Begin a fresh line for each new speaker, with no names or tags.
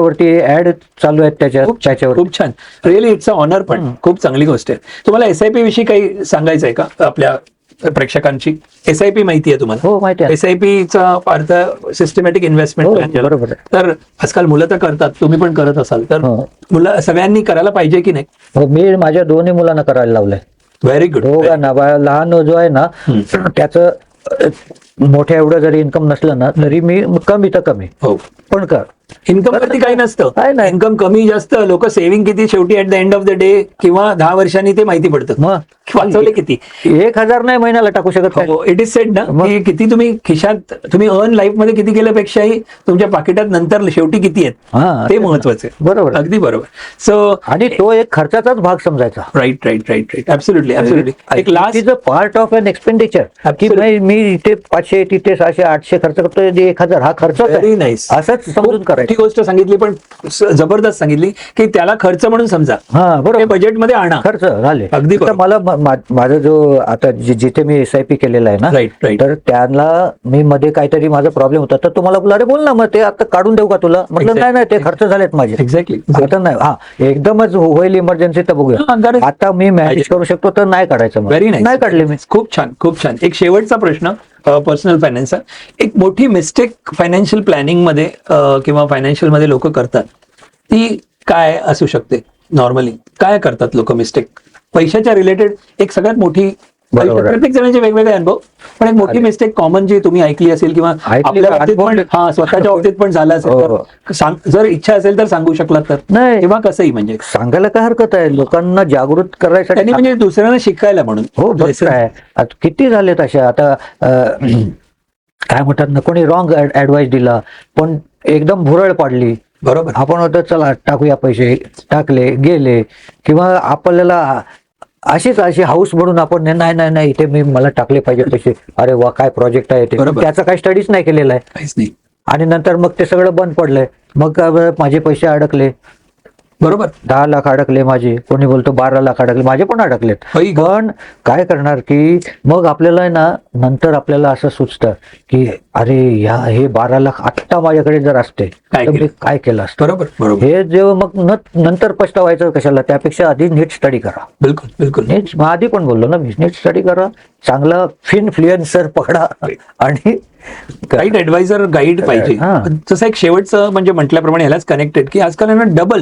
वरती ऍड चालू आहेत त्याच्यावर.
खूप छान. रिअली इट्स अ ऑनर, पण खूप चांगली गोष्ट आहे. तुम्हाला SIP विषयी काही सांगायचं आहे का आपल्या प्रेक्षकांची? SIP माहिती आहे तुम्हाला?
हो, माहिती आहे.
SIP चा अर्थ सिस्टमॅटिक इन्व्हेस्टमेंट प्लॅन.
बरोबर आहे.
तर आजकाल मुलं तर करतात, तुम्ही पण करत असाल, तर मुलं सगळ्यांनी करायला पाहिजे की नाही?
हो, मी माझ्या दोन्ही मुलांना करायला लावलंय.
Very good.
दोघांना. लहान जो आहे ना त्याचं मोठ्या एवढं जरी इन्कम नसलं ना तरी मी कमी तर कमी
हो,
पण कर.
इन्कम वरती काही नसतं.
काय नाही.
इन्कम कमी जास्त, लोक सेव्हिंग किती शेवटी at the end of the day किंवा 10 वर्षांनी ते माहिती पडतं
मग
वाचवले किती.
1,000 नाही महिन्याला टाकू शकत काय?
इट इज सेड ना की किती तुम्ही खिशात, तुम्ही अर्न लाईफ मध्ये किती केल्यापेक्षाही तुमच्या पाकिटात नंतर शेवटी किती आहेत ते महत्वाचे.
बरोबर.
अगदी बरोबर. सो
आणि तो एक खर्चाचाच भाग समजायचा.
Right right right right. Absolutely absolutely. एक last
is a part of an expenditure की मी इथे 500 तिथे 600 800 खर्च करतोय, 1,000 हा खर्च
व्हेरी नाईस.
असंच समजून
मोठी
करायची
गोष्ट सांगितली, पण जबरदस्त सांगितली की त्याला खर्च म्हणून समजा.
हा बरोबर.
बजेटमध्ये आणा.
खर्च झाले.
अगदी
तर मला माझा जो आता जिथे मी SIP केलेला आहे ना,
राईट राईट.
तर त्याला मी मध्ये काहीतरी माझा प्रॉब्लेम होता, तर तुम्हाला बोला अरे बोल ना मग ते आता काढून देऊ का तुला? म्हटलं नाही नाही, ते खर्च झालेत माझे.
एक्झॅक्टली.
आता नाही. हा, एकदमच होईल इमर्जन्सी तर बघूया. आता मी मॅनेज करू शकतो तर नाही काढायचं.
Very nice.
नाही काढले मी.
खूप छान खूप छान. एक शेवटचा प्रश्न पर्सनल फायनान्सचा. एक मोठी मिस्टेक फायनान्शियल प्लॅनिंग मध्ये किंवा फायनान्शियल मध्ये लोक करतात, ती काय असू शकते? नॉर्मली काय करतात लोक मिस्टेक पैशाच्या रिलेटेड? एक सगळ्यात मोठी, प्रत्येक जणांचे वेगवेगळे अनुभव, पण एक मोठी मिस्टेक कॉमन जी तुम्ही ऐकली असेल किंवा आपल्या बाबतीत पण, हा स्वतःच्या बाबतीत पण झालं असेल तर जर इच्छा असेल तर सांगू शकलात तर?
नाही,
किंवा कसंही म्हणजे
सांगायला काय हरकत आहे? लोकांना जागृत करायसाठी,
त्यांनी म्हणजे दुसऱ्यांना शिकायला म्हणून.
हो काय आता किती झालेत अशा. आता काय म्हणतात ना, कोणी रॉंग ऍडवाइस दिला पण एकदम भुरळ पाडली.
बरोबर.
आपण होतं चला टाकूया पैसे, टाकले गेले. किंवा आपल्याला अशी हाऊस म्हणून आपण नाही नाही नाही इथे मला टाकले पाहिजे पैसे, अरे वा काय प्रोजेक्ट आहे ते, त्याचा काही स्टडीज नाही केलेला आहे.
काहीच नाही.
आणि नंतर मग ते सगळं बंद पडलंय. मग माझे पैसे अडकले.
बरोबर.
10 लाख अडकले माझे, कोणी बोलतो 12 लाख अडकले, माझे पण अडकलेत. पण काय करणार की मग आपल्याला ना नंतर आपल्याला असं सुचतं की अरे हे 12 लाख आत्ता माझ्याकडे जर असते तर मी काय केलं असतं.
बरोबर बरोबर.
हे जेव्हा मग नंतर पछतावायचं कशाला, त्यापेक्षा आधी नीट स्टडी करा.
बिलकुल बिलकुल.
नीट आधी पण बोललो ना मी, नीट स्टडी करा, चांगला इन्फ्लुएन्सर पकडा आणि
राईट ऍडवायझर गाईड पाहिजे. जसं एक शेवटचं म्हणजे म्हटल्याप्रमाणे ह्यालाच कनेक्टेड की आजकाल डबल